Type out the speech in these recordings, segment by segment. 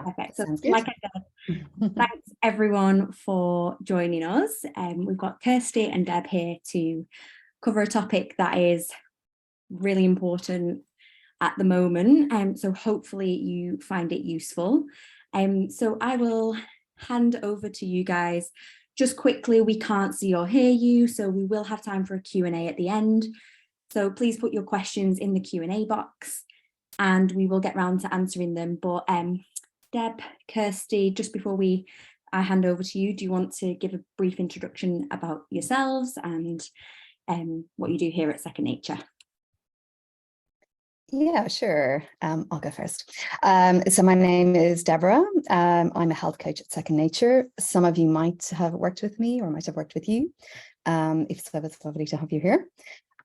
Perfect. So Sounds good. like I said, thanks everyone for joining us. We've got Kirstie and Deb here to cover a topic that is really important at the moment. So hopefully you find it useful. So I will hand over to you guys. Just quickly, we can't see or hear you, so we will have time for a Q&A at the end. So please put your questions in the Q&A box and we will get round to answering them. But Deb, Kirstie, just before I hand over to you, do you want to give a brief introduction about yourselves and what you do here at Second Nature? Yeah, sure. I'll go first. So my name is Deborah. I'm a health coach at Second Nature. Some of you might have worked with me or might have worked with you. If so, it's lovely to have you here.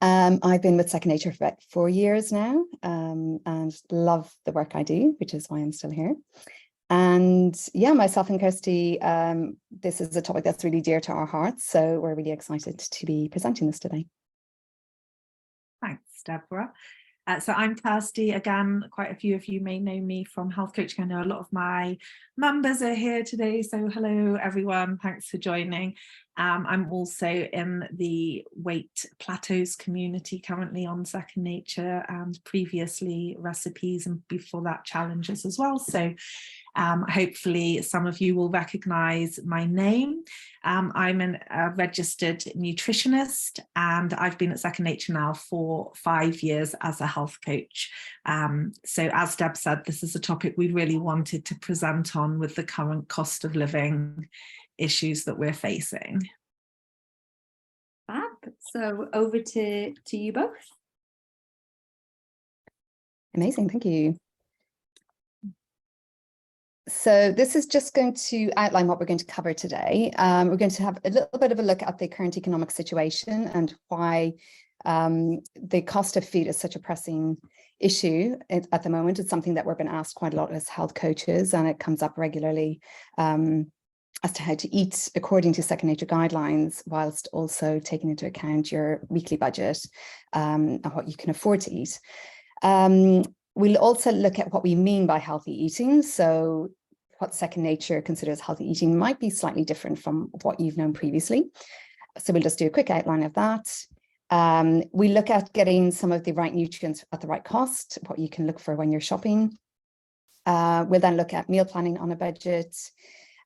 I've been with Second Nature for about 4 years now and love the work I do, which is why I'm still here. And yeah, myself and Kirstie, this is a topic that's really dear to our hearts. So we're really excited to be presenting this today. Thanks, Deborah. So I'm Kirstie. Again, quite a few of you may know me from health coaching. I know a lot of my members are here today. So hello, everyone. Thanks for joining. I'm also in the weight plateaus community currently on Second Nature and previously recipes and before that challenges as well. So hopefully some of you will recognize my name. I'm a registered nutritionist and I've been at Second Nature now for 5 years as a health coach. So as Deb said, this is a topic we really wanted to present on with the current cost of living issues that we're facing. Fab. So over to you both. Amazing, thank you. So this is just going to outline what we're going to cover today. We're going to have a little bit of a look at the current economic situation and why the cost of food is such a pressing issue at the moment. It's something that we're being asked quite a lot as health coaches, and it comes up regularly as to how to eat according to Second Nature guidelines, whilst also taking into account your weekly budget and what you can afford to eat. We'll also look at what we mean by healthy eating. So what Second Nature considers healthy eating might be slightly different from what you've known previously. So we'll just do a quick outline of that. We look at getting some of the right nutrients at the right cost, what you can look for when you're shopping. We'll then look at meal planning on a budget,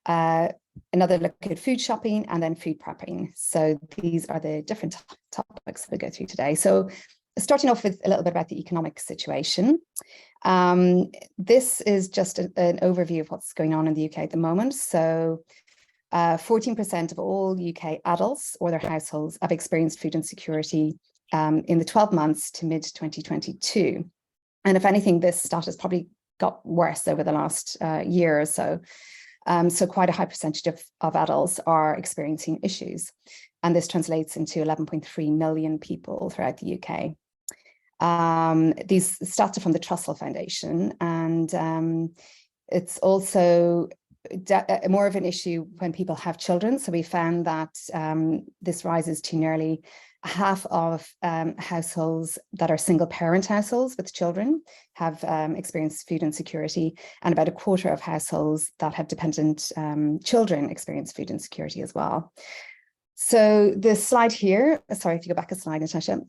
another look at food shopping, and then food prepping. So these are the different topics we'll go through today. So starting off with a little bit about the economic situation. This is just an overview of what's going on in the UK at the moment. So 14% of all UK adults or their households have experienced food insecurity in the 12 months to mid-2022. And if anything, this stat has probably got worse over the last year or so. So quite a high percentage of adults are experiencing issues. And this translates into 11.3 million people throughout the UK. These stats are from the Trussell Foundation, and it's also more of an issue when people have children. So we found that this rises to nearly half of households that are single parent households with children have experienced food insecurity, and about a quarter of households that have dependent children experience food insecurity as well. So this slide here, sorry, if you go back a slide, Natasha,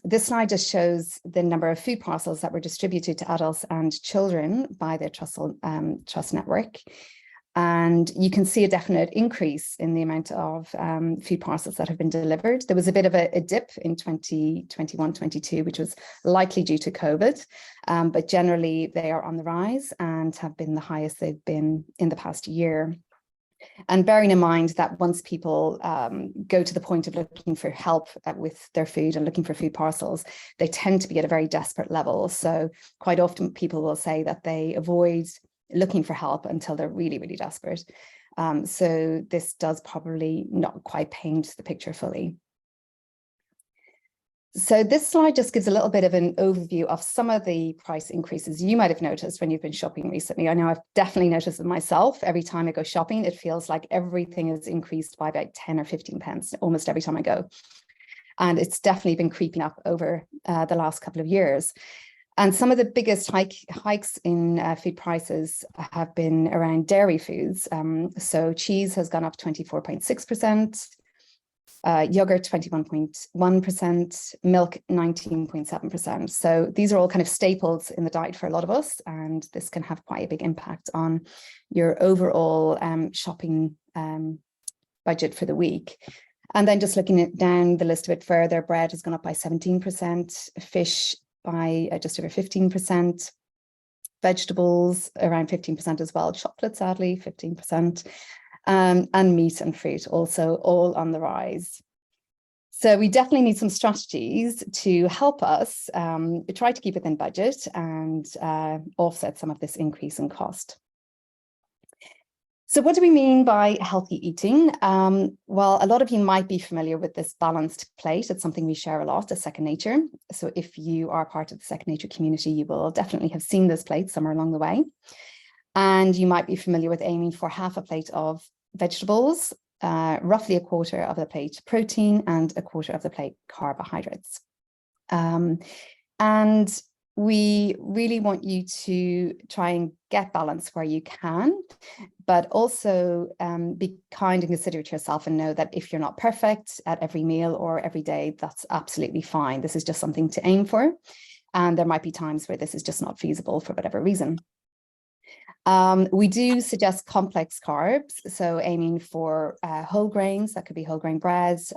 this slide just shows the number of food parcels that were distributed to adults and children by the Trussell Trust Network. And you can see a definite increase in the amount of food parcels that have been delivered. There was a bit of a dip in 2021-22, which was likely due to COVID, but generally they are on the rise and have been the highest they've been in the past year. And bearing in mind that once people go to the point of looking for help with their food and looking for food parcels, they tend to be at a very desperate level. So quite often people will say that they avoid looking for help until they're really, really desperate. So this does probably not quite paint the picture fully. So this slide just gives a little bit of an overview of some of the price increases you might have noticed when you've been shopping recently. I know I've definitely noticed it myself. Every time I go shopping, it feels like everything is increased by about 10 or 15 pence almost every time I go. And it's definitely been creeping up over the last couple of years. And some of the biggest hikes in food prices have been around dairy foods. So cheese has gone up 24.6%, yogurt 21.1%, milk 19.7%. So these are all kind of staples in the diet for a lot of us, and this can have quite a big impact on your overall shopping budget for the week. And then just looking at down the list a bit further, bread has gone up by 17%, fish by just over 15%, vegetables around 15% as well, chocolate sadly 15%, and meat and fruit also all on the rise. So we definitely need some strategies to help us try to keep within budget and offset some of this increase in cost. So what do we mean by healthy eating? Well, a lot of you might be familiar with this balanced plate. It's something we share a lot at Second Nature. So if you are part of the Second Nature community, you will definitely have seen this plate somewhere along the way. And you might be familiar with aiming for half a plate of vegetables, roughly a quarter of the plate protein, and a quarter of the plate carbohydrates. And we really want you to try and get balance where you can, but also be kind and considerate to yourself and know that if you're not perfect at every meal or every day, that's absolutely fine. This is just something to aim for. And there might be times where this is just not feasible for whatever reason. We do suggest complex carbs, so aiming for whole grains. That could be whole grain breads,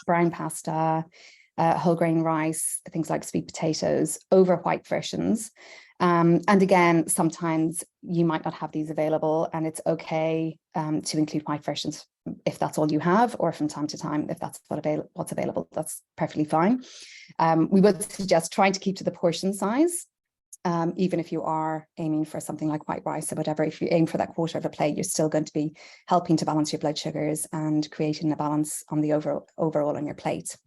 brown pasta, whole grain rice, things like sweet potatoes over white versions. And again, sometimes you might not have these available, and it's okay to include white versions if that's all you have, or from time to time, if that's what's available, that's perfectly fine. We would suggest trying to keep to the portion size. Even if you are aiming for something like white rice or whatever, if you aim for that quarter of a plate, you're still going to be helping to balance your blood sugars and creating a balance on the overall on your plate.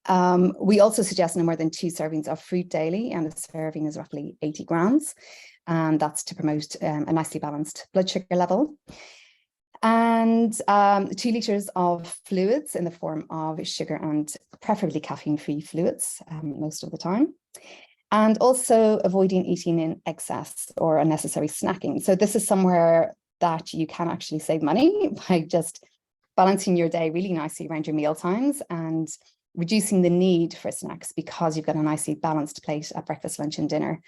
We also suggest no more than 2 servings of fruit daily, and a serving is roughly 80 grams. And that's to promote a nicely balanced blood sugar level. And 2 liters of fluids in the form of sugar and preferably caffeine-free fluids most of the time. And also avoiding eating in excess or unnecessary snacking. So this is somewhere that you can actually save money by just balancing your day really nicely around your meal times and reducing the need for snacks because you've got a nicely balanced plate at breakfast, lunch, and dinner.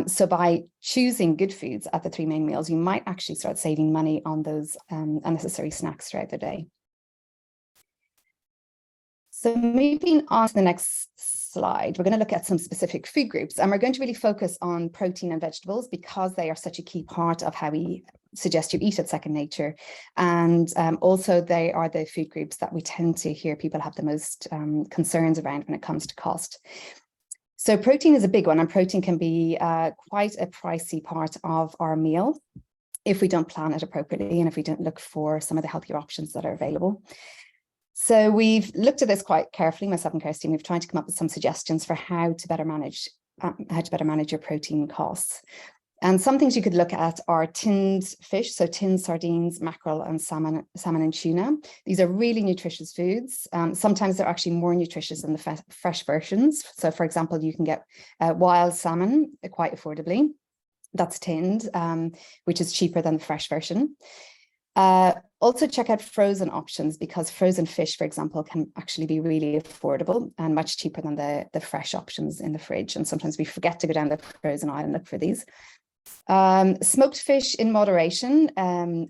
So by choosing good foods at the 3 main meals, you might actually start saving money on those unnecessary snacks throughout the day. So moving on to the next slide, we're going to look at some specific food groups, and we're going to really focus on protein and vegetables because they are such a key part of how we suggest you eat at Second Nature. And also they are the food groups that we tend to hear people have the most concerns around when it comes to cost. So protein is a big one, and protein can be quite a pricey part of our meal if we don't plan it appropriately and if we don't look for some of the healthier options that are available. So we've looked at this quite carefully, myself and Kirstie, and we've tried to come up with some suggestions for how to better manage your protein costs. And some things you could look at are tinned fish, so tinned sardines, mackerel, and salmon and tuna. These are really nutritious foods. Sometimes they're actually more nutritious than the fresh versions. So for example, you can get wild salmon quite affordably. That's tinned, which is cheaper than the fresh version. Also check out frozen options because frozen fish, for example, can actually be really affordable and much cheaper than the fresh options in the fridge. And sometimes we forget to go down the frozen aisle and look for these. Smoked fish in moderation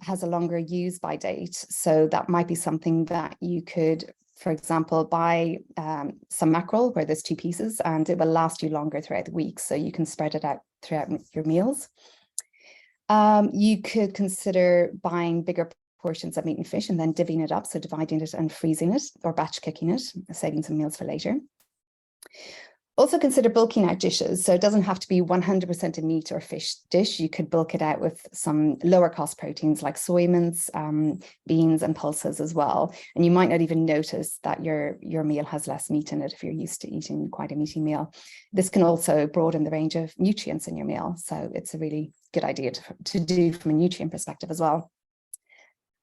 has a longer use by date. So that might be something that you could, for example, buy some mackerel where there's 2 pieces and it will last you longer throughout the week. So you can spread it out throughout your meals. You could consider buying bigger portions of meat and fish and then divvying it up, so dividing it and freezing it or batch cooking it, saving some meals for later. Also consider bulking out dishes. So it doesn't have to be 100% a meat or fish dish. You could bulk it out with some lower cost proteins like soy mince, beans and pulses as well. And you might not even notice that your meal has less meat in it if you're used to eating quite a meaty meal. This can also broaden the range of nutrients in your meal. So it's a really good idea to do from a nutrient perspective as well.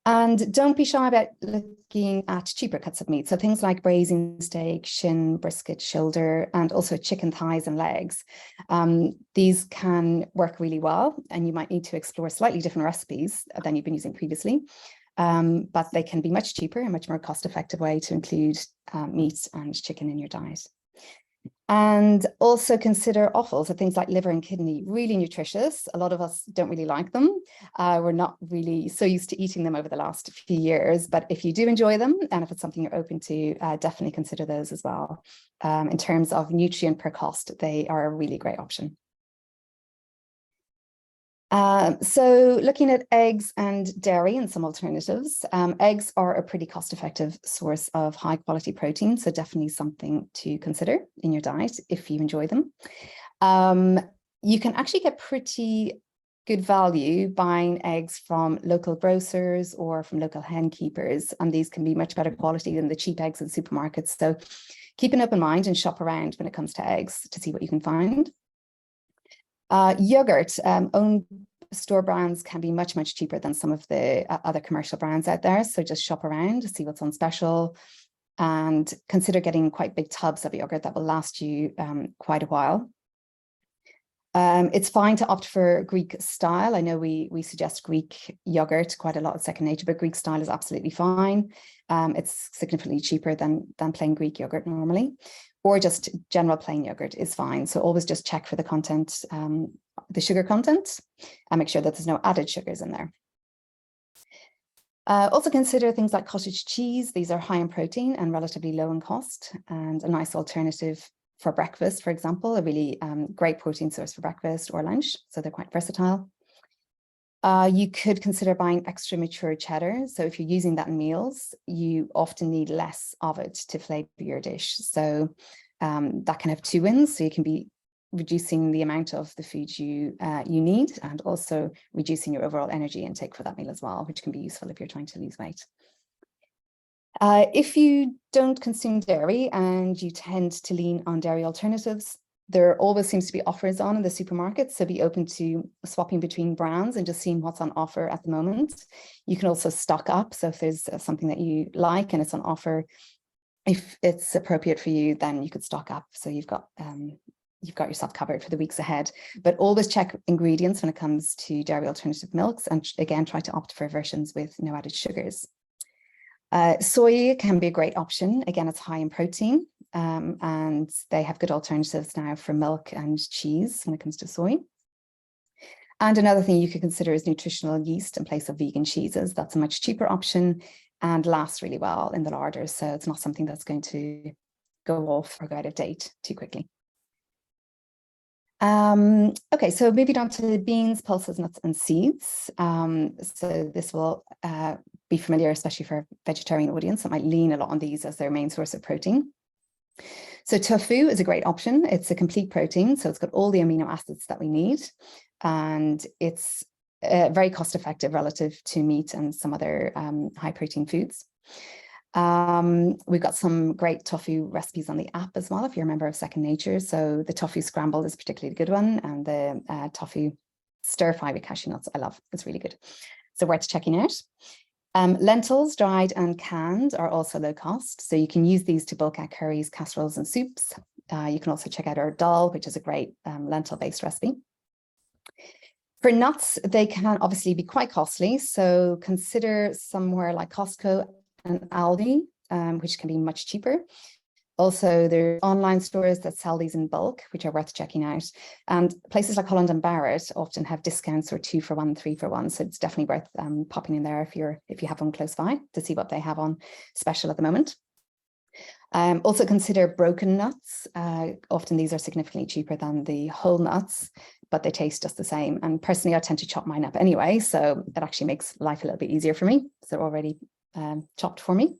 And don't be shy about looking at cheaper cuts of meat. So things like braising steak, shin, brisket, shoulder, and also chicken thighs and legs. These can work really well, and you might need to explore slightly different recipes than you've been using previously. But they can be much cheaper and much more cost-effective way to include meat and chicken in your diet. And also consider offals, so things like liver and kidney, really nutritious. A lot of us don't really like them. We're not really so used to eating them over the last few years, but if you do enjoy them, and if it's something you're open to, definitely consider those as well. In terms of nutrient per cost, they are a really great option. So looking at eggs and dairy and some alternatives, eggs are a pretty cost-effective source of high quality protein, so definitely something to consider in your diet if you enjoy them. You can actually get pretty good value buying eggs from local grocers or from local hen keepers, and these can be much better quality than the cheap eggs in supermarkets. So keep an open mind and shop around when it comes to eggs to see what you can find. Yogurt, own store brands can be much, much cheaper than some of the other commercial brands out there. So just shop around to see what's on special, and consider getting quite big tubs of yogurt that will last you quite a while. It's fine to opt for Greek style. I know we suggest Greek yogurt quite a lot at Second Nature, but Greek style is absolutely fine. It's significantly cheaper than plain Greek yogurt normally, or just general plain yogurt is fine. So always just check for the content, the sugar content, and make sure that there's no added sugars in there. Also consider things like cottage cheese. These are high in protein and relatively low in cost, and a nice alternative for breakfast, for example, a really great protein source for breakfast or lunch. So they're quite versatile. You could consider buying extra mature cheddar. So if you're using that in meals, you often need less of it to flavor your dish. So that can have two wins. So you can be reducing the amount of the food you need, and also reducing your overall energy intake for that meal as well, which can be useful if you're trying to lose weight. If you don't consume dairy and you tend to lean on dairy alternatives, there always seems to be offers on in the supermarket, so be open to swapping between brands and just seeing what's on offer at the moment. You can also stock up, so if there's something that you like and it's on offer, if it's appropriate for you, then you could stock up, so you've got yourself covered for the weeks ahead. But always check ingredients when it comes to dairy alternative milks, and again, try to opt for versions with no added sugars. Soy can be a great option. Again, it's high in protein, and they have good alternatives now for milk and cheese when it comes to soy. And another thing you could consider is nutritional yeast in place of vegan cheeses. That's a much cheaper option and lasts really well in the larder. So it's not something that's going to go off or go out of date too quickly. Okay, so moving on to beans, pulses, nuts, and seeds. So this will be familiar, especially for a vegetarian audience that might lean a lot on these as their main source of protein. So tofu is a great option. It's a complete protein, so it's got all the amino acids that we need, and it's very cost effective relative to meat and some other high protein foods. We've got some great tofu recipes on the app as well, if you're a member of Second Nature. So the tofu scramble is particularly a good one, and the tofu stir fry with cashew nuts, I love. It's really good. So worth checking out. Lentils, dried and canned, are also low cost. So you can use these to bulk out curries, casseroles, and soups. You can also check out our dal, which is a great lentil-based recipe. For nuts, they can obviously be quite costly. So consider somewhere like Costco and Aldi, which can be much cheaper. Also, there are online stores that sell these in bulk, which are worth checking out. And places like Holland and Barrett often have discounts or 2 for 1, 3 for 1. So it's definitely worth popping in there if you have one close by to see what they have on special at the moment. Also consider broken nuts. Often these are significantly cheaper than the whole nuts, but they taste just the same. And personally, I tend to chop mine up anyway, so it actually makes life a little bit easier for me. So they're already chopped for me.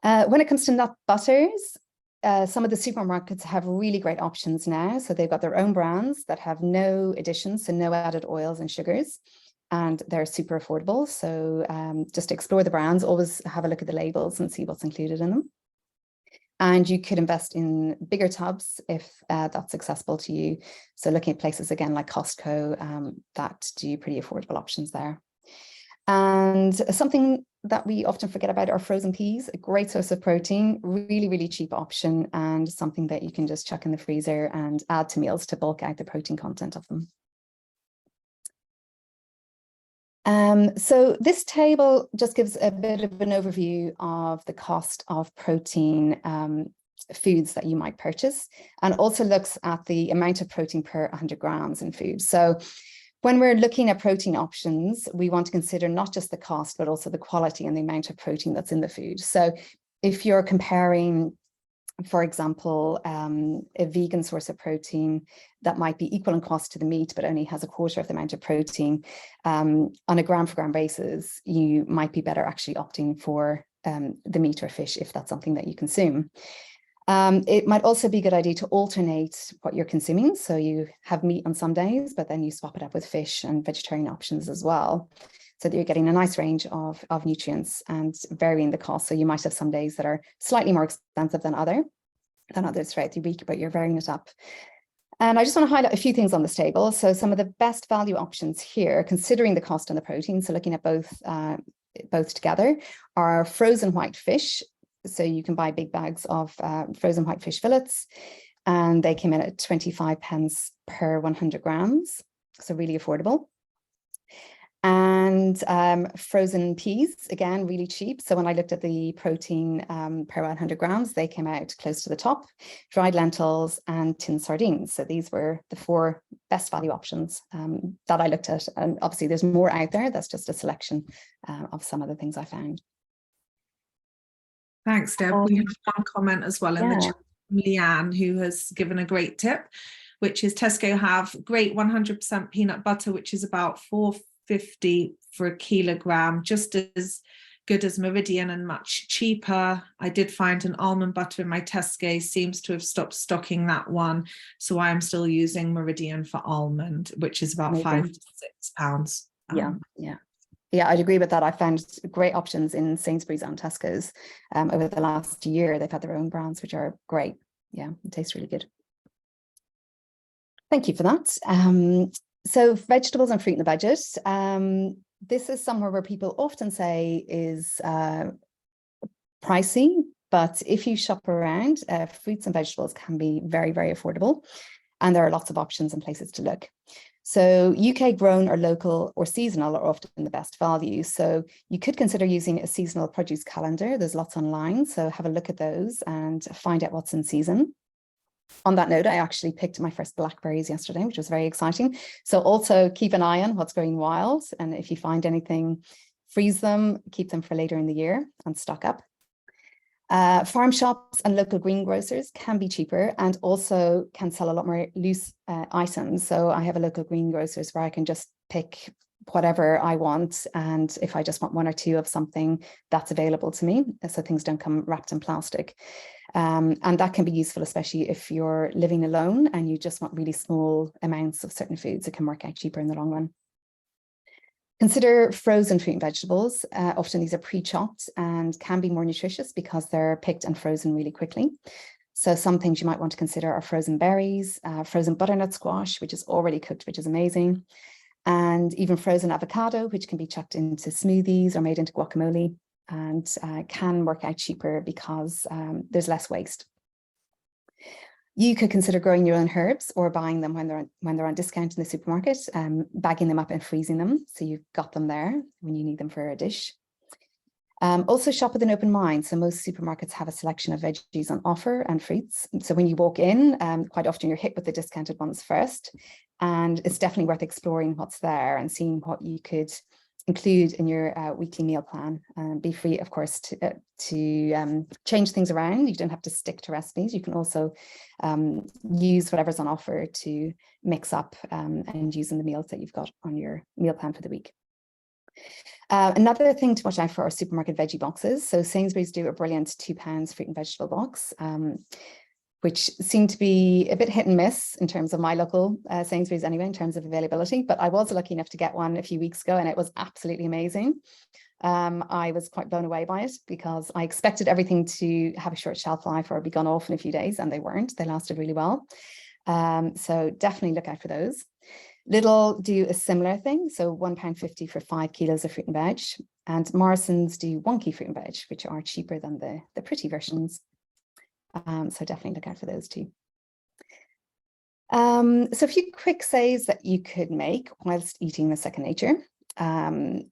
When it comes to nut butters, some of the supermarkets have really great options now. So they've got their own brands that have no additions, so no added oils and sugars, and they're super affordable. So just explore the brands, always have a look at the labels and see what's included in them. And you could invest in bigger tubs if that's accessible to you. So looking at places again like Costco that do pretty affordable options there. And something that we often forget about are frozen peas, a great source of protein, really, really cheap option, and something that you can just chuck in the freezer and add to meals to bulk out the protein content of them. So this table just gives a bit of an overview of the cost of protein foods that you might purchase, and also looks at the amount of protein per 100 grams in food. So when we're looking at protein options, we want to consider not just the cost, but also the quality and the amount of protein that's in the food. So if you're comparing, for example, a vegan source of protein that might be equal in cost to the meat, but only has a quarter of the amount of protein, on a gram for gram basis, you might be better actually opting for the meat or fish if that's something that you consume. It might also be a good idea to alternate what you're consuming. So you have meat on some days, but then you swap it up with fish and vegetarian options as well, so that you're getting a nice range of nutrients and varying the cost. So you might have some days that are slightly more expensive than others throughout the week, but you're varying it up. And I just want to highlight a few things on this table. So some of the best value options here, considering the cost and the protein, so looking at both together, are frozen white fish. So you can buy big bags of frozen white fish fillets, and they came in at 25 pence per 100 grams. So really affordable. And frozen peas, again, really cheap. So when I looked at the protein per 100 grams, they came out close to the top. Dried lentils and tinned sardines. So these were the 4 best value options that I looked at. And obviously there's more out there. That's just a selection of some of the things I found. Thanks, Deb. We have one comment as well in the chat from Leanne, who has given a great tip, which is Tesco have great 100% peanut butter, which is about £4.50 for a kilogram, just as good as Meridian and much cheaper. I did find an almond butter in my Tesco, seems to have stopped stocking that one, so I am still using Meridian for almond, which is about £5 to £6. Yeah, I'd agree with that. I found great options in Sainsbury's and Tesco's over the last year. They've had their own brands, which are great. Yeah, it tastes really good. Thank you for that. So vegetables and fruit in the budget. This is somewhere where people often say is pricey, but if you shop around, fruits and vegetables can be very, very affordable. And there are lots of options and places to look. So UK grown or local or seasonal are often the best value. So you could consider using a seasonal produce calendar. There's lots online, so have a look at those and find out what's in season. On that note, I actually picked my first blackberries yesterday, which was very exciting. So also keep an eye on what's going wild. And if you find anything, freeze them, keep them for later in the year and stock up. Farm shops and local greengrocers can be cheaper and also can sell a lot more loose items. So I have a local greengrocers where I can just pick whatever I want, and if I just want 1 or 2 of something, that's available to me, so things don't come wrapped in plastic. And that can be useful, especially if you're living alone and you just want really small amounts of certain foods. It can work out cheaper in the long run. Consider frozen fruit and vegetables. Often these are pre-chopped and can be more nutritious because they're picked and frozen really quickly. So some things you might want to consider are frozen berries, frozen butternut squash, which is already cooked, which is amazing, and even frozen avocado, which can be chucked into smoothies or made into guacamole, and can work out cheaper because there's less waste. You could consider growing your own herbs or buying them when they're on discount in the supermarket, bagging them up and freezing them, so you've got them there when you need them for a dish. Also shop with an open mind. So most supermarkets have a selection of veggies on offer and fruits. So when you walk in, quite often you're hit with the discounted ones first, and it's definitely worth exploring what's there and seeing what you could include in your weekly meal plan. Be free, of course, to change things around. You don't have to stick to recipes. You can also use whatever's on offer to mix up and use in the meals that you've got on your meal plan for the week. Another thing to watch out for are supermarket veggie boxes. So Sainsbury's do a brilliant £2 fruit and vegetable box, which seem to be a bit hit and miss in terms of my local Sainsbury's anyway, in terms of availability. But I was lucky enough to get one a few weeks ago and it was absolutely amazing. I was quite blown away by it because I expected everything to have a short shelf life or be gone off in a few days, and they weren't. They lasted really well. So definitely look out for those. Lidl do a similar thing, so £1.50 for 5 kilos of fruit and veg, and Morrison's do 1 key fruit and veg, which are cheaper than the pretty versions. So definitely look out for those too. So a few quick saves that you could make whilst eating the second nature.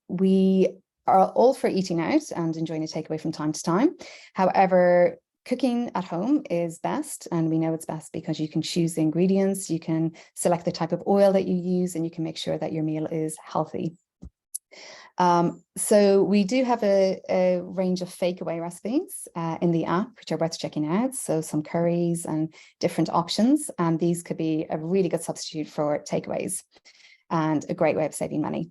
We are all for eating out and enjoying a takeaway from time to time. However, cooking at home is best, and we know it's best because you can choose the ingredients, you can select the type of oil that you use, and you can make sure that your meal is healthy. So we do have a range of takeaway recipes in the app, which are worth checking out. So some curries and different options, and these could be a really good substitute for takeaways and a great way of saving money.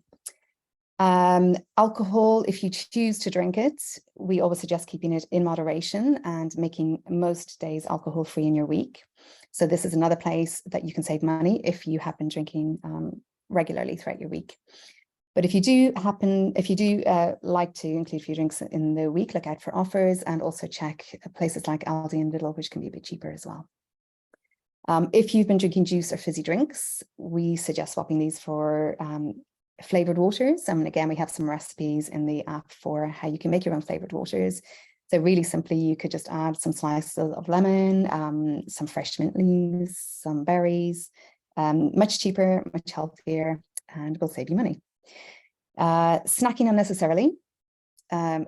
Alcohol, if you choose to drink it, we always suggest keeping it in moderation and making most days alcohol free in your week. So this is another place that you can save money if you have been drinking regularly throughout your week. But if you do like to include a few drinks in the week, look out for offers, and also check places like Aldi and Lidl, which can be a bit cheaper as well. If you've been drinking juice or fizzy drinks, we suggest swapping these for flavored waters. And again, we have some recipes in the app for how you can make your own flavored waters. So really simply, you could just add some slices of lemon, some fresh mint leaves, some berries, much cheaper, much healthier, and will save you money. Snacking unnecessarily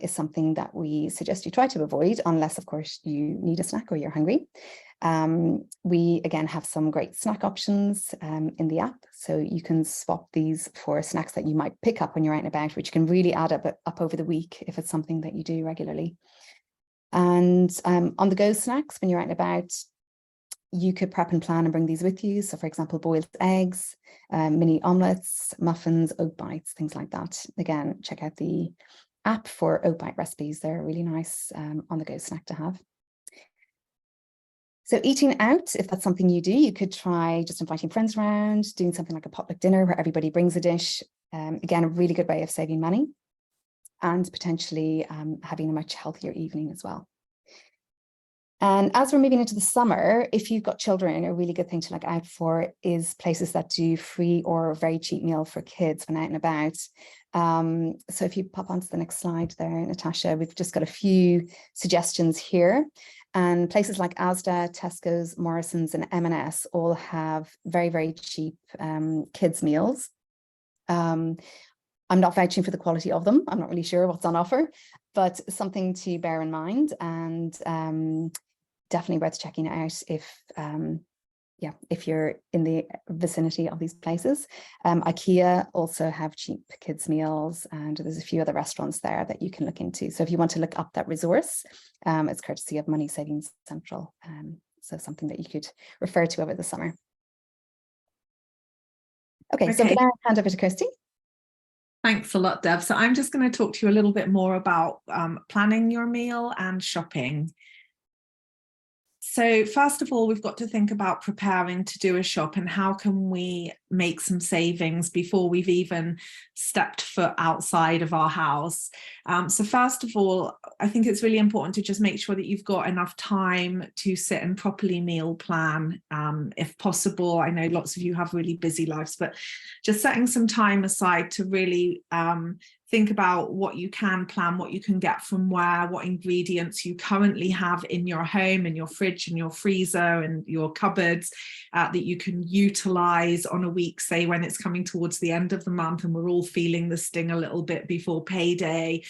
is something that we suggest you try to avoid, unless, of course, you need a snack or you're hungry. We, again, have some great snack options in the app. So you can swap these for snacks that you might pick up when you're out and about, which can really add up over the week if it's something that you do regularly. And on the go snacks, when you're out and about, you could prep and plan and bring these with you. So, for example, boiled eggs, mini omelets, muffins, oat bites, things like that. Again, check out the app for oat bite recipes. They're a really nice on-the-go snack to have. So eating out, if that's something you do, you could try just inviting friends around, doing something like a potluck dinner where everybody brings a dish. Again, a really good way of saving money and potentially having a much healthier evening as well. And as we're moving into the summer, if you've got children, a really good thing to look out for is places that do free or very cheap meal for kids when out and about. So if you pop onto the next slide there, Natasha, we've just got a few suggestions here. And places like Asda, Tesco's, Morrison's and M&S all have very, very cheap kids meals. I'm not vouching for the quality of them. I'm not really sure what's on offer, but something to bear in mind, and definitely worth checking out if you're in the vicinity of these places. IKEA also have cheap kids meals, and there's a few other restaurants there that you can look into. So if you want to look up that resource, it's courtesy of Money Savings Central. So something that you could refer to over the summer. Okay. So I'm going to hand over to Kirstie. Thanks a lot, Deb. So I'm just going to talk to you a little bit more about planning your meal and shopping. So first of all, we've got to think about preparing to do a shop and how can we make some savings before we've even stepped foot outside of our house. So first of all, I think it's really important to just make sure that you've got enough time to sit and properly meal plan, if possible. I know lots of you have really busy lives, but just setting some time aside to really think about what you can plan, what you can get from where, what ingredients you currently have in your home, in your fridge, in your freezer, and your cupboards that you can utilize on a week, say when it's coming towards the end of the month and we're all feeling the sting a little bit before payday.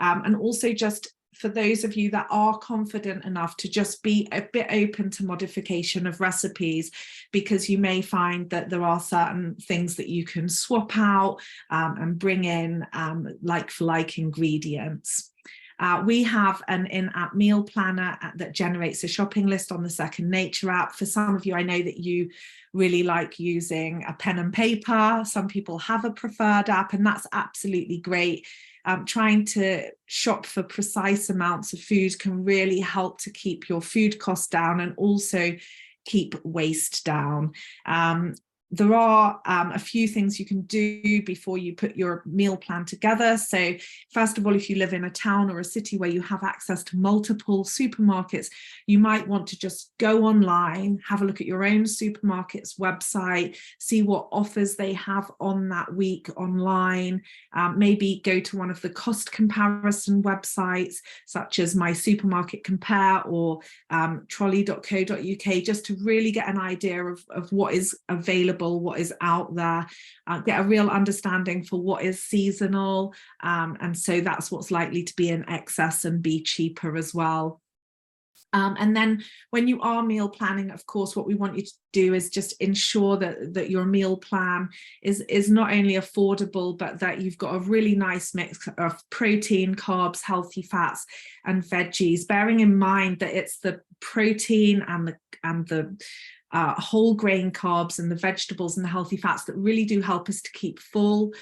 And also just for those of you that are confident enough to just be a bit open to modification of recipes, because you may find that there are certain things that you can swap out and bring in like for like ingredients. We have an in-app meal planner that generates a shopping list on the Second Nature app. For some of you, I know that you really like using a pen and paper. Some people have a preferred app, and that's absolutely great. Trying to shop for precise amounts of food can really help to keep your food costs down and also keep waste down. there are a few things you can do before you put your meal plan together. So first of all, if you live in a town or a city where you have access to multiple supermarkets, you might want to just go online, have a look at your own supermarket's website, see what offers they have on that week online, maybe go to one of the cost comparison websites such as My Supermarket Compare or trolley.co.uk, just to really get an idea of what is available, what is out there, get a real understanding for what is seasonal, and so that's what's likely to be in excess and be cheaper as well. And then when you are meal planning, of course, what we want you to do is just ensure that your meal plan is not only affordable, but that you've got a really nice mix of protein, carbs, healthy fats, and veggies, bearing in mind that it's the protein and the whole grain carbs and the vegetables and the healthy fats that really do help us to keep full.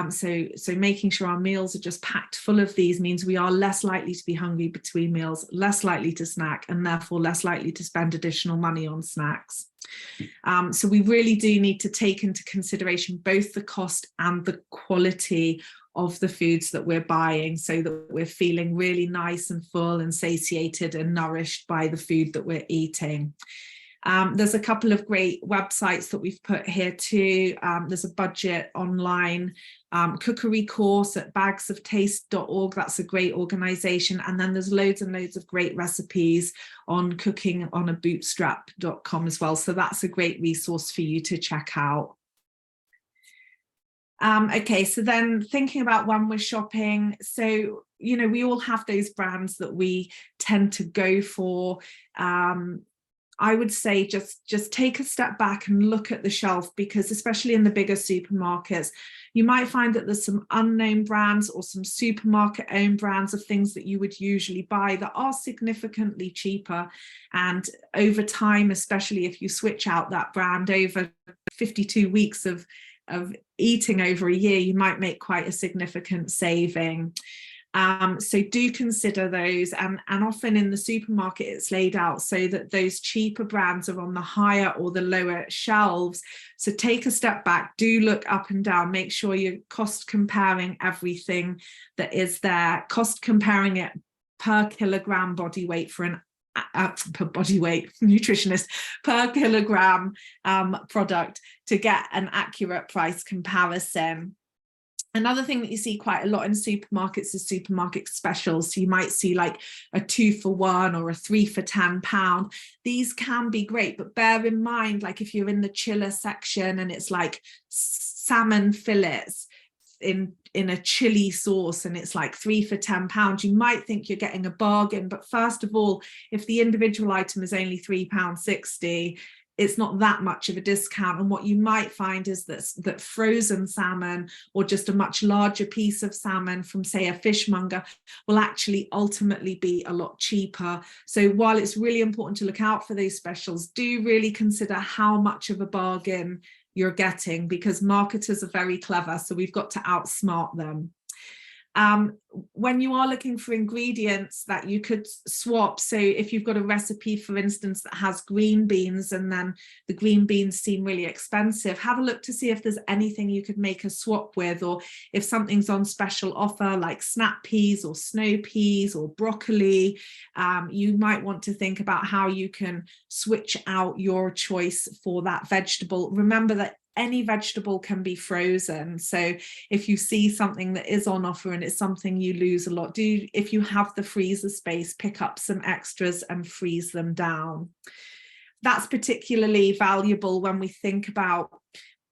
So making sure our meals are just packed full of these means we are less likely to be hungry between meals, less likely to snack, and therefore less likely to spend additional money on snacks. So we really do need to take into consideration both the cost and the quality of the foods that we're buying, so that we're feeling really nice and full and satiated and nourished by the food that we're eating. There's a couple of great websites that we've put here too. There's a budget online cookery course at bagsoftaste.org. That's a great organization. And then there's loads and loads of great recipes on cookingonabootstrap.com as well. So that's a great resource for you to check out. Okay, so then thinking about when we're shopping, so, you know, we all have those brands that we tend to go for. I would say just take a step back and look at the shelf, because especially in the bigger supermarkets, you might find that there's some unknown brands or some supermarket owned brands of things that you would usually buy that are significantly cheaper. And over time, especially if you switch out that brand over 52 weeks of eating over a year, you might make quite a significant saving. So do consider those, and often in the supermarket it's laid out so that those cheaper brands are on the higher or the lower shelves. So take a step back, do look up and down, make sure you're cost comparing everything that is there, cost comparing it per kilogram body weight for an per body weight nutritionist per kilogram product to get an accurate price comparison. Another thing that you see quite a lot in supermarkets is supermarket specials. So you might see like a 2 for 1 or a 3 for £10. These can be great, but bear in mind, like if you're in the chiller section and it's like salmon fillets in a chili sauce and it's like 3 for £10, you might think you're getting a bargain. But first of all, if the individual item is only £3.60, it's not that much of a discount. And what you might find is that frozen salmon or just a much larger piece of salmon from, say, a fishmonger will actually ultimately be a lot cheaper. So while it's really important to look out for those specials, do really consider how much of a bargain you're getting, because marketers are very clever, so we've got to outsmart them. When you are looking for ingredients that you could swap, so if you've got a recipe, for instance, that has green beans and then the green beans seem really expensive, have a look to see if there's anything you could make a swap with, or if something's on special offer like snap peas or snow peas or broccoli, you might want to think about how you can switch out your choice for that vegetable. Remember that any vegetable can be frozen, so if you see something that is on offer and it's something you lose a lot, if you have the freezer space, pick up some extras and freeze them down. That's particularly valuable when we think about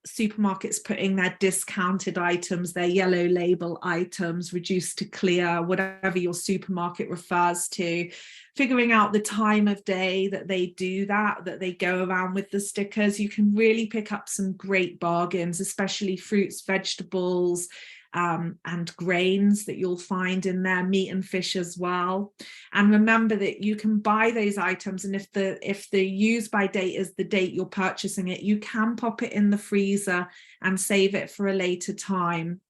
supermarkets putting their discounted items, their yellow label items, reduced to clear, whatever your supermarket refers to, figuring out the time of day that they do that they go around with the stickers. You can really pick up some great bargains, especially fruits, vegetables, and grains that you'll find in there, meat and fish as well. And remember that you can buy those items, and if the use by date is the date you're purchasing it, you can pop it in the freezer and save it for a later time.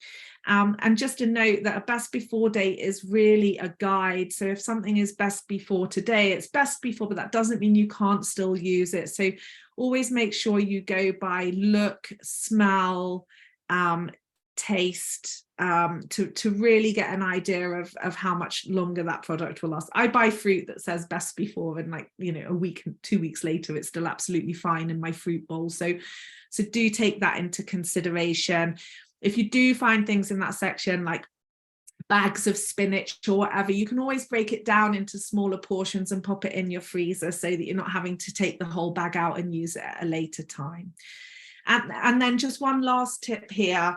And just a note that a best before date is really a guide. So if something is best before today, it's best before, but that doesn't mean you can't still use it. So always make sure you go by look, smell, taste, to really get an idea of how much longer that product will last. I buy fruit that says best before, and like, you know, a week, 2 weeks later, it's still absolutely fine in my fruit bowl. So do take that into consideration. If you do find things in that section, like bags of spinach or whatever, you can always break it down into smaller portions and pop it in your freezer so that you're not having to take the whole bag out and use it at a later time. And then just one last tip here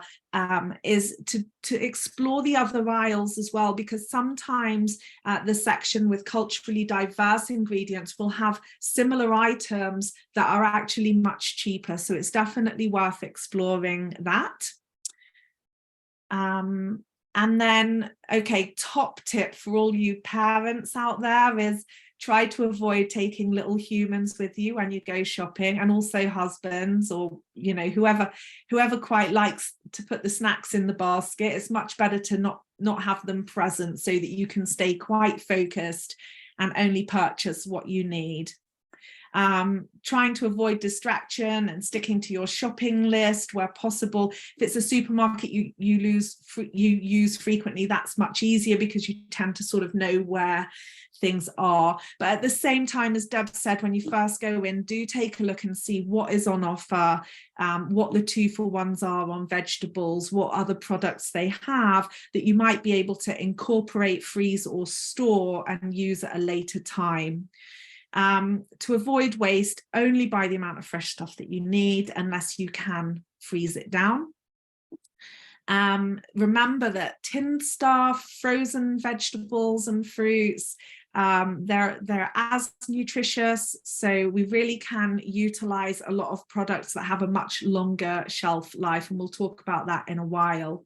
is to explore the other aisles as well, because sometimes the section with culturally diverse ingredients will have similar items that are actually much cheaper. So it's definitely worth exploring that. And then, okay, top tip for all you parents out there is try to avoid taking little humans with you when you go shopping, and also husbands, or, you know, whoever quite likes to put the snacks in the basket. It's much better to not have them present so that you can stay quite focused and only purchase what you need. Trying to avoid distraction and sticking to your shopping list where possible. If it's a supermarket you use frequently, that's much easier because you tend to sort of know where things are. But at the same time, as Deb said, when you first go in, do take a look and see what is on offer, what the 2-for-1s are on vegetables, what other products they have that you might be able to incorporate, freeze or store and use at a later time. To avoid waste, only buy the amount of fresh stuff that you need unless you can freeze it down. Remember that tinned stuff, frozen vegetables and fruits, they're as nutritious, so we really can utilize a lot of products that have a much longer shelf life, and we'll talk about that in a while.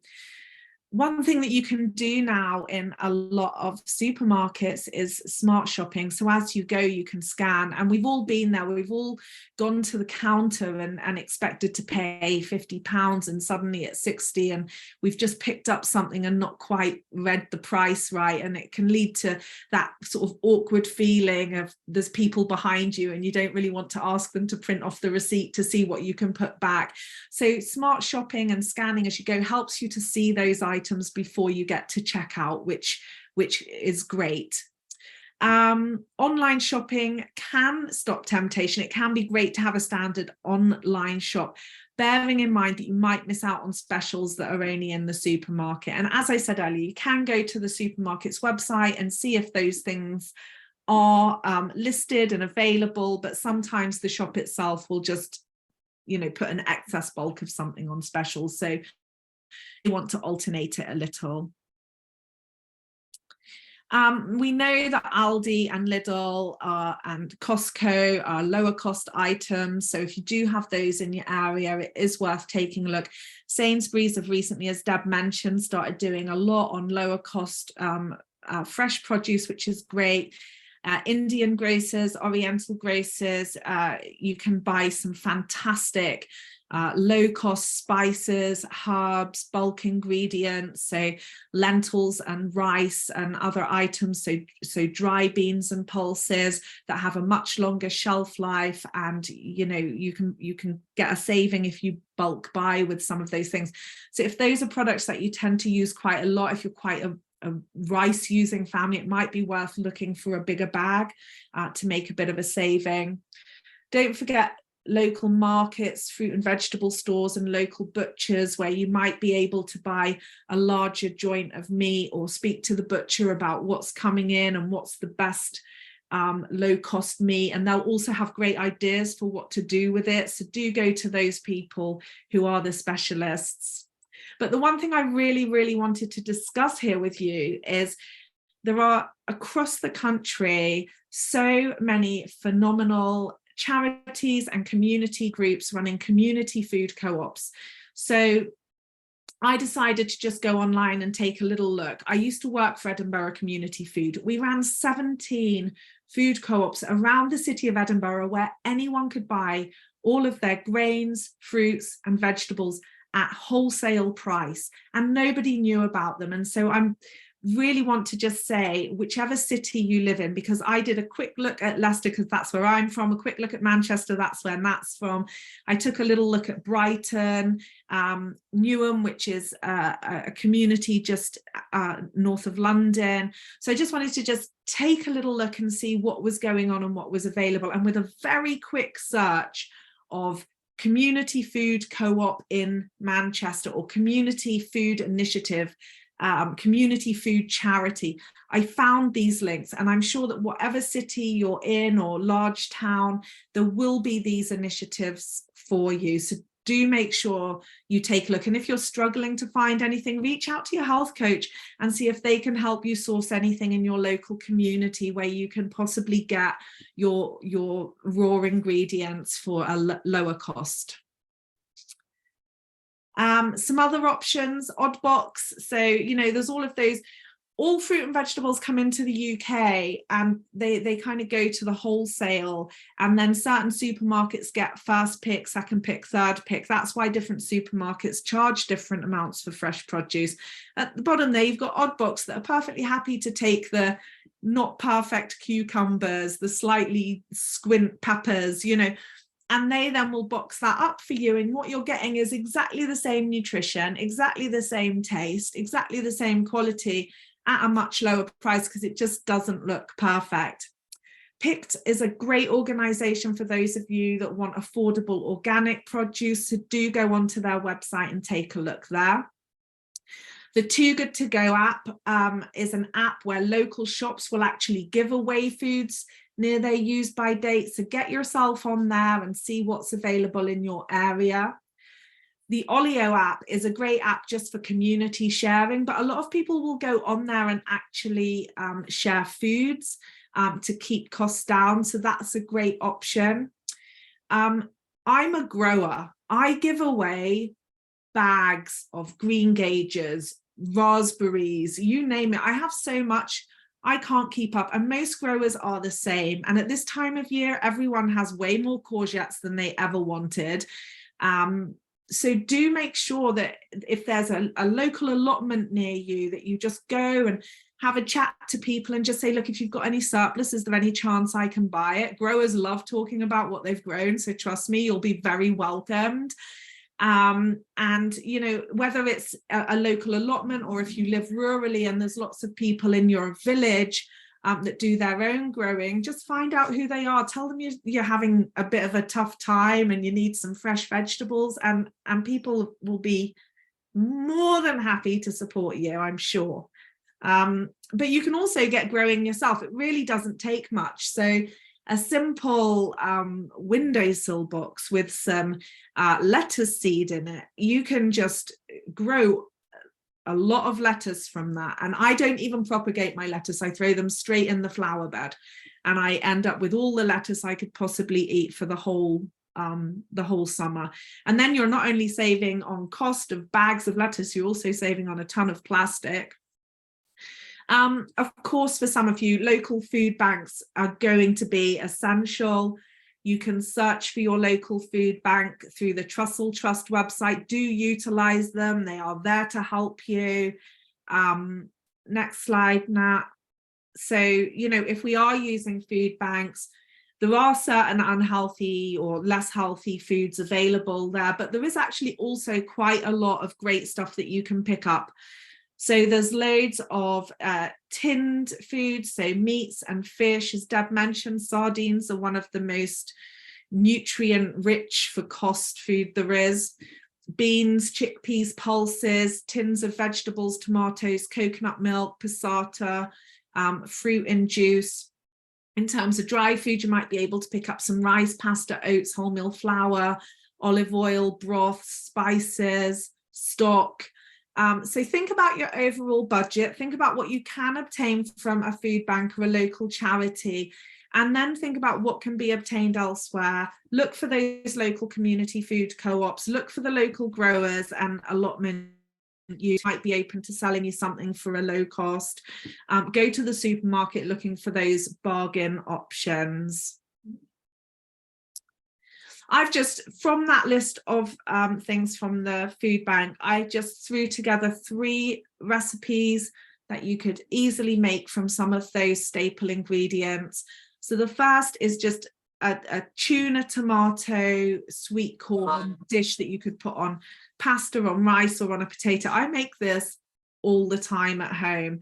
One thing that you can do now in a lot of supermarkets is smart shopping. So as you go, you can scan, and we've all been there. We've all gone to the counter and expected to pay £50 and suddenly it's 60, and we've just picked up something and not quite read the price right. And it can lead to that sort of awkward feeling of there's people behind you and you don't really want to ask them to print off the receipt to see what you can put back. So smart shopping and scanning as you go helps you to see those items before you get to checkout, which is great. Online shopping can stop temptation. It can be great to have a standard online shop, bearing in mind that you might miss out on specials that are only in the supermarket. And as I said earlier, you can go to the supermarket's website and see if those things are listed and available, but sometimes the shop itself will just, you know, put an excess bulk of something on special. So you want to alternate it a little. We know that Aldi and Lidl and Costco are lower cost items. So if you do have those in your area, it is worth taking a look. Sainsbury's have recently, as Deb mentioned, started doing a lot on lower cost fresh produce, which is great. Indian grocers, Oriental grocers, you can buy some fantastic low-cost spices, herbs, bulk ingredients, so lentils and rice and other items, so dry beans and pulses that have a much longer shelf life, and you know you can get a saving if you bulk buy with some of those things. So if those are products that you tend to use quite a lot, if you're quite a rice using family, it might be worth looking for a bigger bag to make a bit of a saving. Don't forget local markets, fruit and vegetable stores and local butchers, where you might be able to buy a larger joint of meat or speak to the butcher about what's coming in and what's the best low cost meat, and they'll also have great ideas for what to do with it. So do go to those people who are the specialists. But the one thing I really wanted to discuss here with you is there are across the country so many phenomenal charities and community groups running community food co-ops. So I decided to just go online and take a little look. I used to work for Edinburgh Community Food. We ran 17 food co-ops around the city of Edinburgh where anyone could buy all of their grains, fruits and vegetables at wholesale price, and nobody knew about them. And so I'm really want to just say, whichever city you live in, because I did a quick look at Leicester because that's where I'm from, a quick look at Manchester, that's where Matt's from. I took a little look at Brighton, Newham, which is a community just north of London. So I just wanted to just take a little look and see what was going on and what was available. And with a very quick search of community food co-op in Manchester or community food initiative, community food charity, I found these links, and I'm sure that whatever city you're in or large town, there will be these initiatives for you. So do make sure you take a look. And if you're struggling to find anything, reach out to your health coach and see if they can help you source anything in your local community where you can possibly get your raw ingredients for a lower cost. Some other options, Oddbox. So, you know, there's all of those, all fruit and vegetables come into the UK and they kind of go to the wholesale, and then certain supermarkets get first pick, second pick, third pick. That's why different supermarkets charge different amounts for fresh produce. At the bottom there, you've got Oddbox that are perfectly happy to take the not perfect cucumbers, the slightly squint peppers, you know, and they then will box that up for you. And what you're getting is exactly the same nutrition, exactly the same taste, exactly the same quality at a much lower price, because it just doesn't look perfect. Picked is a great organisation for those of you that want affordable organic produce. So do go onto their website and take a look there. The Too Good To Go app is an app where local shops will actually give away foods near their use by date. So get yourself on there and see what's available in your area. The Olio app is a great app just for community sharing, but a lot of people will go on there and actually share foods to keep costs down. So that's a great option. I'm a grower. I give away bags of green gages, raspberries, you name it. I have so much, I can't keep up, and most growers are the same. And at this time of year, everyone has way more courgettes than they ever wanted. So do make sure that if there's a local allotment near you, that you just go and have a chat to people and just say, look, if you've got any surplus, is there any chance I can buy it? Growers love talking about what they've grown, so trust me, you'll be very welcomed. And you know, whether it's a local allotment or if you live rurally and there's lots of people in your village that do their own growing, just find out who they are, tell them you're having a bit of a tough time and you need some fresh vegetables, and people will be more than happy to support you, I'm sure. But you can also get growing yourself. It really doesn't take much. So a simple windowsill box with some lettuce seed in it, you can just grow a lot of lettuce from that. And I don't even propagate my lettuce. I throw them straight in the flower bed, and I end up with all the lettuce I could possibly eat for the whole summer. And then you're not only saving on cost of bags of lettuce, you're also saving on a ton of plastic. Of course, for some of you, local food banks are going to be essential. You can search for your local food bank through the Trussell Trust website. Do utilize them. They are there to help you. Next slide, Nat. So, you know, if we are using food banks, there are certain unhealthy or less healthy foods available there, but there is actually also quite a lot of great stuff that you can pick up. So there's loads of tinned foods, so meats and fish. As Deb mentioned, sardines are one of the most nutrient-rich for cost food there is. Beans, chickpeas, pulses, tins of vegetables, tomatoes, coconut milk, passata, fruit and juice. In terms of dry food, you might be able to pick up some rice, pasta, oats, wholemeal flour, olive oil, broth, spices, stock. So think about your overall budget, think about what you can obtain from a food bank or a local charity, and then think about what can be obtained elsewhere. Look for those local community food co-ops, look for the local growers and allotment. You might be open to selling you something for a low cost. Go to the supermarket looking for those bargain options. I've just, from that list of things from the food bank, I just threw together 3 recipes that you could easily make from some of those staple ingredients. So the first is just a tuna tomato sweet corn dish that you could put on pasta, on rice, or on a potato. I make this all the time at home.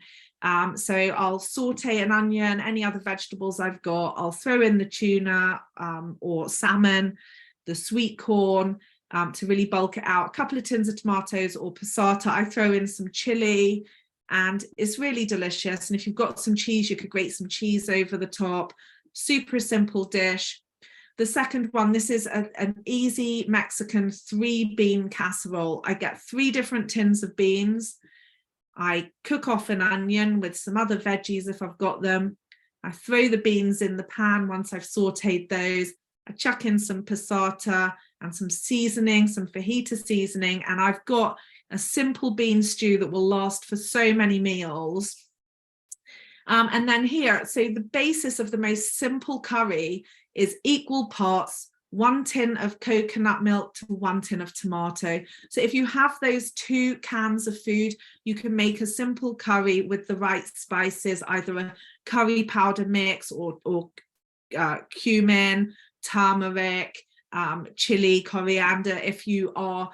So I'll saute an onion, any other vegetables I've got. I'll throw in the tuna or salmon, the sweet corn to really bulk it out. A couple of tins of tomatoes or passata. I throw in some chili, and it's really delicious. And if you've got some cheese, you could grate some cheese over the top. Super simple dish. The second one, this is an easy Mexican 3-bean casserole. I get 3 different tins of beans. I cook off an onion with some other veggies if I've got them. I throw the beans in the pan once I've sauteed those. I chuck in some passata and some seasoning, some fajita seasoning, and I've got a simple bean stew that will last for so many meals. And then here, so the basis of the most simple curry is equal parts 1 tin of coconut milk to 1 tin of tomato. So if you have those 2 cans of food, you can make a simple curry with the right spices, either a curry powder mix or cumin, turmeric, chili, coriander. If you are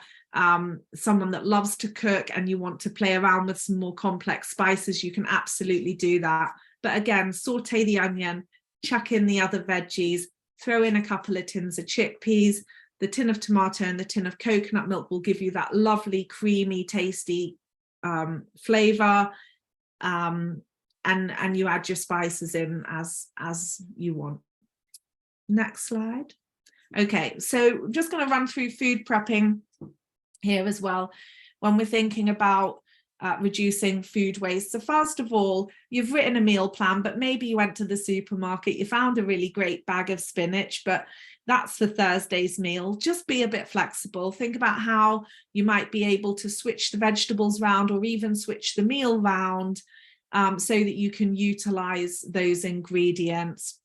someone that loves to cook and you want to play around with some more complex spices, you can absolutely do that. But again, saute the onion, chuck in the other veggies, throw in a couple of tins of chickpeas. The tin of tomato and the tin of coconut milk will give you that lovely, creamy, tasty flavor. And you add your spices in as you want. Next slide. Okay, so I'm just going to run through food prepping here as well when we're thinking about reducing food waste. So first of all, you've written a meal plan, but maybe you went to the supermarket, you found a really great bag of spinach, but that's for Thursday's meal. Just be a bit flexible. Think about how you might be able to switch the vegetables around or even switch the meal round so that you can utilize those ingredients.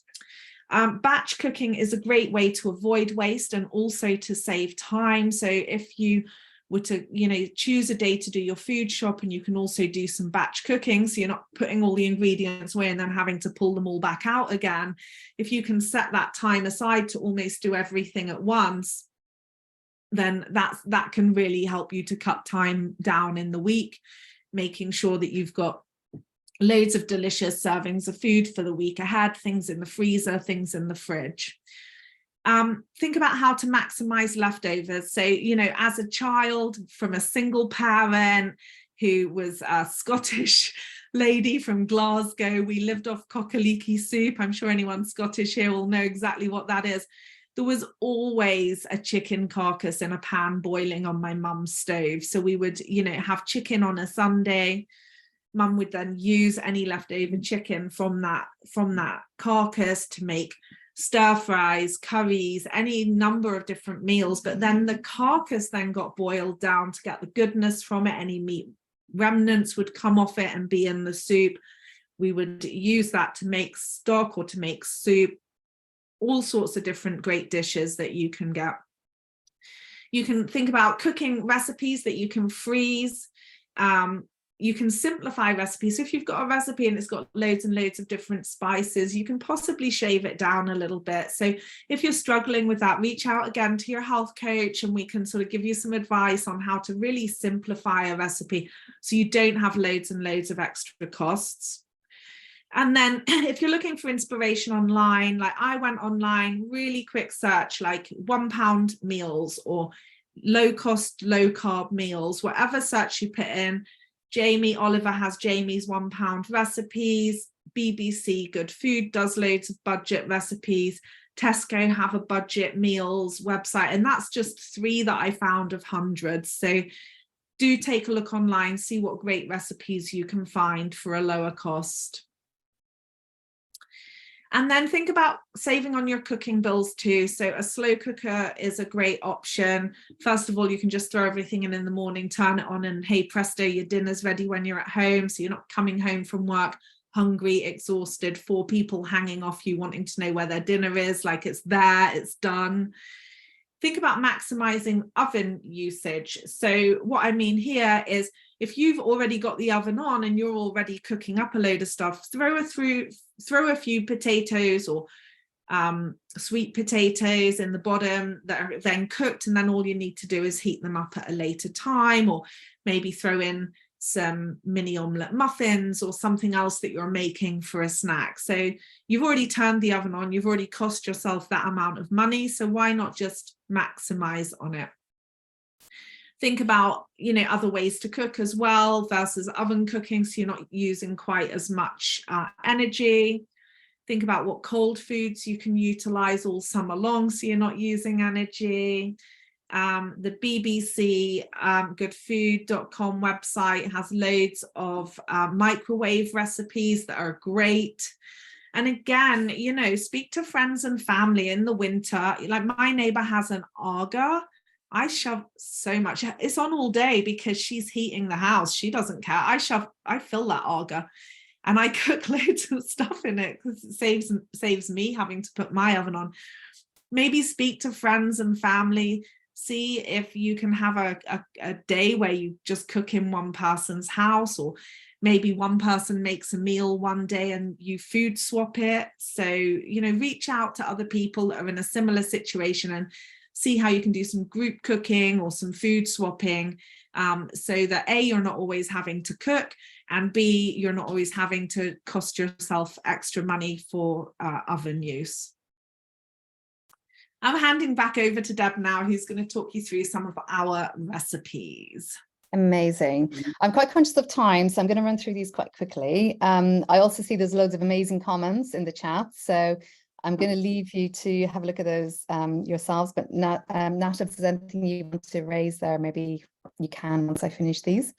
Batch cooking is a great way to avoid waste and also to save time. So if you were to, choose a day to do your food shop, and you can also do some batch cooking, so you're not putting all the ingredients away and then having to pull them all back out again. If you can set that time aside to almost do everything at once, then that can really help you to cut time down in the week, making sure that you've got loads of delicious servings of food for the week ahead, things in the freezer, things in the fridge. Think about how to maximize leftovers. So, as a child from a single parent who was a Scottish lady from Glasgow, we lived off cockaliki soup. I'm sure anyone Scottish here will know exactly what that is. There was always a chicken carcass in a pan boiling on my mum's stove. So we would, have chicken on a Sunday. Mum would then use any leftover chicken from that carcass to make stir fries, curries, any number of different meals. But then the carcass then got boiled down to get the goodness from it. Any meat remnants would come off it and be in the soup. We would use that to make stock or to make soup, all sorts of different great dishes that you can get. You can think about cooking recipes that you can freeze. You can simplify recipes. So if you've got a recipe and it's got loads and loads of different spices, you can possibly shave it down a little bit. So if you're struggling with that, reach out again to your health coach and we can sort of give you some advice on how to really simplify a recipe so you don't have loads and loads of extra costs. And then if you're looking for inspiration online, like I went online, really quick search, like £1 meals or low cost, low carb meals, whatever search you put in. Jamie Oliver has Jamie's £1 recipes. BBC Good Food does loads of budget recipes. Tesco have a budget meals website, and that's just 3 that I found of hundreds. So do take a look online, see what great recipes you can find for a lower cost. And then think about saving on your cooking bills too. So a slow cooker is a great option. First of all, you can just throw everything in the morning, turn it on, and hey presto, your dinner's ready when you're at home. So you're not coming home from work hungry, exhausted, 4 people hanging off you wanting to know where their dinner is, like it's there, it's done. think about maximizing oven usage. So what I mean here is, if you've already got the oven on and you're already cooking up a load of stuff, throw a few potatoes or sweet potatoes in the bottom that are then cooked, and then all you need to do is heat them up at a later time, or maybe throw in some mini omelette muffins or something else that you're making for a snack. So you've already turned the oven on, you've already cost yourself that amount of money, so why not just maximize on it? Think about, you know, other ways to cook as well versus oven cooking, so you're not using quite as much energy. Think about what cold foods you can utilize all summer long, so you're not using energy. The BBC goodfood.com website has loads of microwave recipes that are great. And again, you know, speak to friends and family in the winter. Like, my neighbor has an Aga. I shove so much, it's on all day because she's heating the house. She doesn't care. I fill that Aga and I cook loads of stuff in it because it saves me having to put my oven on. Maybe speak to friends and family. See if you can have a day where you just cook in one person's house, or maybe one person makes a meal one day and you food swap it. So, you know, reach out to other people that are in a similar situation and see how you can do some group cooking or some food swapping, so that A, you're not always having to cook, and B, you're not always having to cost yourself extra money for oven use. I'm handing back over to Deb now, who's going to talk you through some of our recipes. Amazing. I'm quite conscious of time, so I'm going to run through these quite quickly. I also see there's loads of amazing comments in the chat, so I'm going to leave you to have a look at those yourselves. But Nat, if there's anything you want to raise there, maybe you can once I finish these.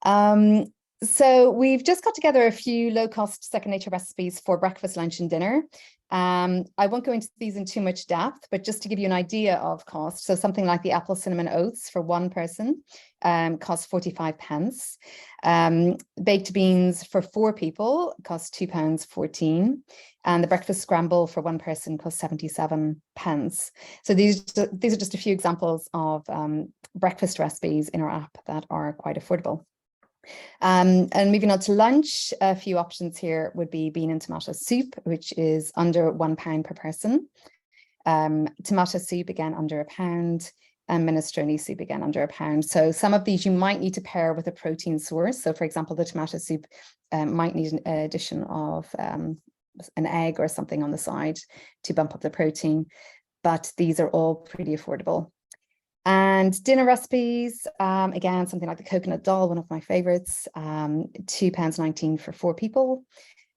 So we've just got together a few low-cost second nature recipes for breakfast, lunch and dinner. I won't go into these in too much depth, but just to give you an idea of cost. So something like the apple cinnamon oats for one person costs 45 pence. Baked beans for 4 people cost £2.14. And the breakfast scramble for one person costs 77 pence. So these are just a few examples of breakfast recipes in our app that are quite affordable. And moving on to lunch, a few options here would be bean and tomato soup, which is under £1 per person. Tomato soup, again, under £1, and minestrone soup, again, under £1. So some of these you might need to pair with a protein source. So for example, the tomato soup might need an addition of an egg or something on the side to bump up the protein, but these are all pretty affordable. And dinner recipes, again, something like the coconut dal, one of my favorites, £2.19 for 4 people.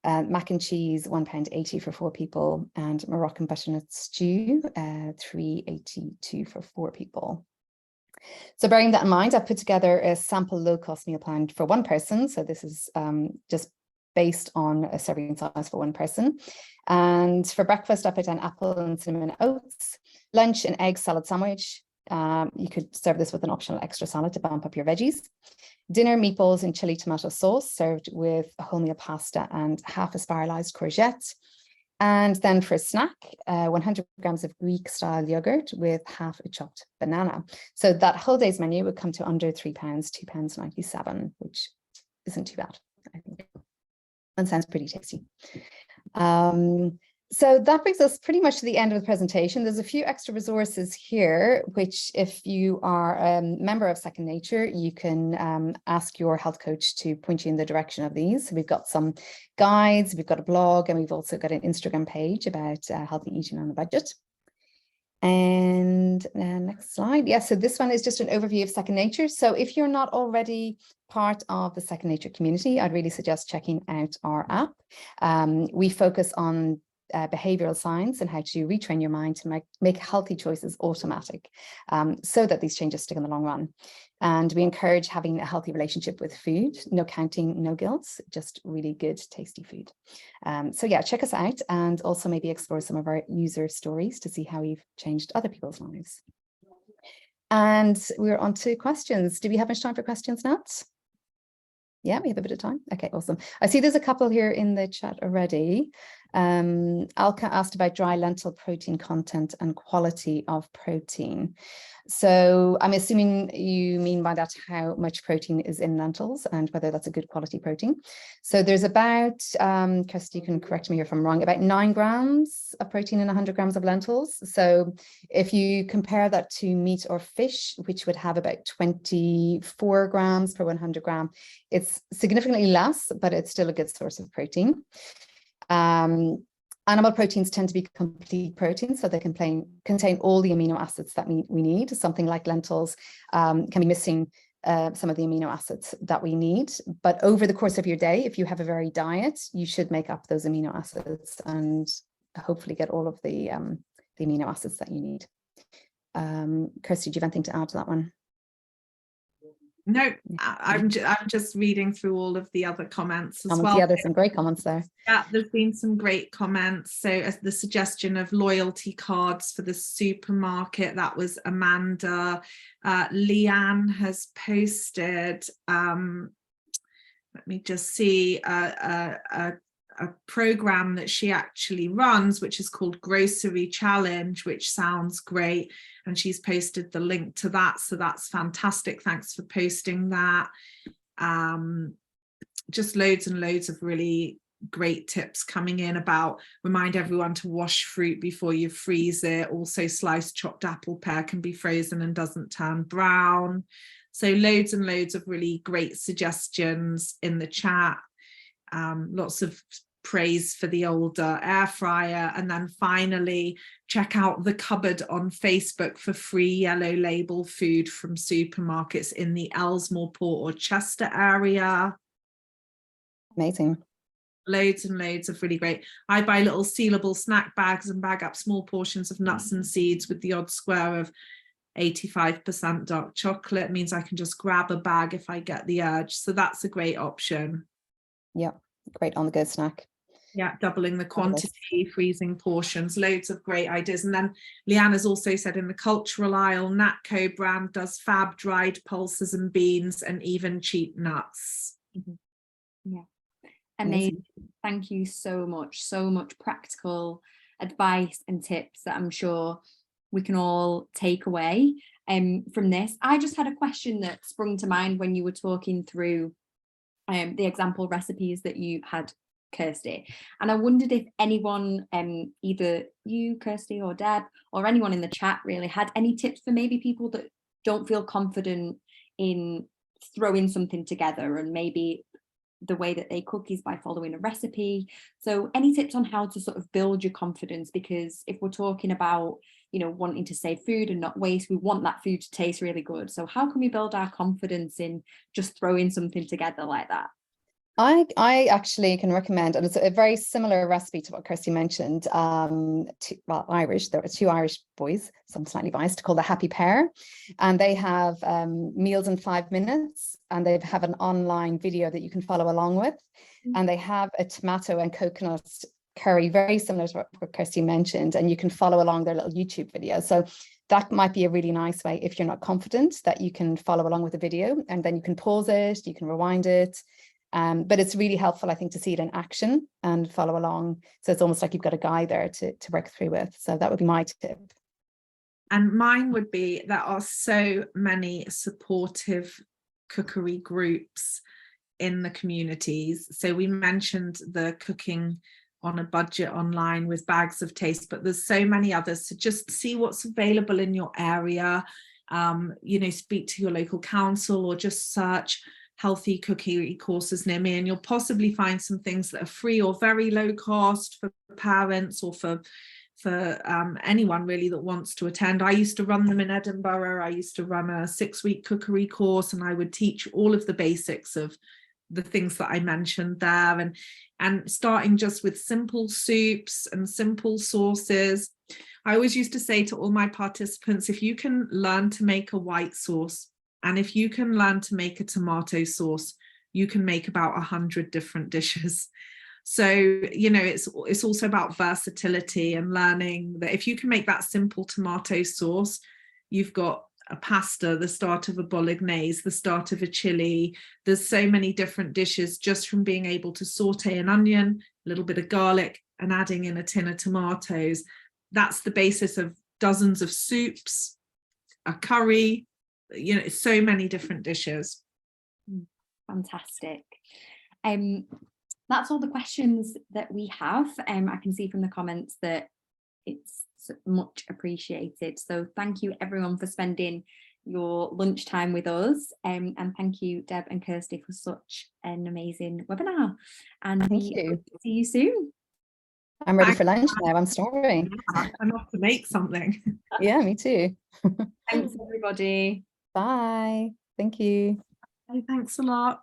Mac and cheese, £1.80 for 4 people, and Moroccan butternut stew, £3.82 for 4 people. So bearing that in mind, I put together a sample low-cost meal plan for one person. So this is just based on a serving size for one person. And for breakfast, I put an apple and cinnamon oats. Lunch, an egg salad sandwich. You could serve this with an optional extra salad to bump up your veggies. Dinner, meatballs in chili tomato sauce served with wholemeal pasta and half a spiralized courgette. And then for a snack, 100 grams of Greek style yogurt with half a chopped banana. So that whole day's menu would come to under £3, £2.97, which isn't too bad, I think. And sounds pretty tasty. So that brings us pretty much to the end of the presentation. There's a few extra resources here, which if you are a member of Second Nature, you can ask your health coach to point you in the direction of these. So we've got some guides, we've got a blog, and we've also got an Instagram page about healthy eating on a budget. And next slide. Yeah, so this one is just an overview of Second Nature. So if you're not already part of the Second Nature community, I'd really suggest checking out our app. We focus on behavioral science and how to retrain your mind to make healthy choices automatic, so that these changes stick in the long run. And we encourage having a healthy relationship with food, no counting, no guilt, just really good, tasty food. So yeah, check us out and also maybe explore some of our user stories to see how we've changed other people's lives. And we're on to questions. Do we have much time for questions, Nat? Yeah, we have a bit of time. Okay, awesome. I see there's a couple here in the chat already. Alka asked about dry lentil protein content and quality of protein. So I'm assuming you mean by that how much protein is in lentils and whether that's a good quality protein. So there's about, Kirstie, you can correct me if I'm wrong, about 9 grams of protein in 100 grams of lentils. So if you compare that to meat or fish, which would have about 24 grams per 100 gram, it's significantly less, but it's still a good source of protein. Animal proteins tend to be complete proteins, so they can contain all the amino acids that we need. Something like lentils can be missing some of the amino acids that we need. But over the course of your day, if you have a varied diet, you should make up those amino acids and hopefully get all of the amino acids that you need. Kirstie, do you have anything to add to that one? No, I'm just reading through all of the other comments as well. Yeah, there's some great comments there. Yeah, there's been some great comments. So as the suggestion of loyalty cards for the supermarket, that was Amanda. Leanne has posted, let me just see, a program that she actually runs, which is called Grocery Challenge, which sounds great. And she's posted the link to that. So that's fantastic. Thanks for posting that. Just loads and loads of really great tips coming in about remind everyone to wash fruit before you freeze it. Also, sliced chopped apple pear can be frozen and doesn't turn brown. So loads and loads of really great suggestions in the chat. Lots of praise for the older air fryer. And then finally, check out the cupboard on Facebook for free yellow label food from supermarkets in the Ellesmere Port or Chester area. Amazing. Loads and loads of really great. I buy little sealable snack bags and bag up small portions of nuts and seeds with the odd square of 85% dark chocolate. It means I can just grab a bag if I get the urge. So that's a great option. Yeah, great on the go snack. Yeah, doubling the quantity, freezing portions, loads of great ideas. And then Leanne has also said in the cultural aisle, Natco brand does fab dried pulses and beans and even cheap nuts. Yeah, amazing. Thank you so much practical advice and tips that I'm sure we can all take away from this. I just had a question that sprung to mind when you were talking through the example recipes that you had, Kirstie, and I wondered if anyone, either you, Kirstie, or Deb, or anyone in the chat really had any tips for maybe people that don't feel confident in throwing something together, and maybe the way that they cook is by following a recipe. So any tips on how to sort of build your confidence? Because if we're talking about, you know, wanting to save food and not waste, we want that food to taste really good. So how can we build our confidence in just throwing something together like that? I actually can recommend, and it's a very similar recipe to what Kirstie mentioned, Irish. There are 2 Irish boys, so I'm slightly biased, called the Happy Pair, and they have meals in 5 minutes, and they have an online video that you can follow along with, and they have a tomato and coconut curry, very similar to what Kirstie mentioned, and you can follow along their little YouTube video. So that might be a really nice way, if you're not confident, that you can follow along with the video, and then you can pause it, you can rewind it. But it's really helpful, I think, to see it in action and follow along. So it's almost like you've got a guide there to work through with. So that would be my tip. And mine would be, there are so many supportive cookery groups in the communities. So we mentioned the cooking on a budget online with Bags of Taste, but there's so many others. So just see what's available in your area. You know, speak to your local council or just search healthy cookery courses near me, and you'll possibly find some things that are free or very low cost for parents or for anyone really that wants to attend. I used to run them in Edinburgh. I used to run a 6-week cookery course, and I would teach all of the basics of the things that I mentioned there, and starting just with simple soups and simple sauces. I always used to say to all my participants, if you can learn to make a white sauce, and if you can learn to make a tomato sauce, you can make about 100 different dishes. So, you know, it's also about versatility and learning that if you can make that simple tomato sauce, you've got a pasta, the start of a bolognese, the start of a chili. There's so many different dishes just from being able to saute an onion, a little bit of garlic, and adding in a tin of tomatoes, that's the basis of dozens of soups, a curry, you know, so many different dishes. Fantastic. That's all the questions that we have. I can see from the comments that it's much appreciated. So thank you everyone for spending your lunchtime with us. And thank you, Deb and Kirstie, for such an amazing webinar. And Thank you. See you soon. I'm ready for lunch now. I'm starving. I'm off to make something. Yeah, me too. Thanks, everybody. Bye. Thank you. Thanks a lot.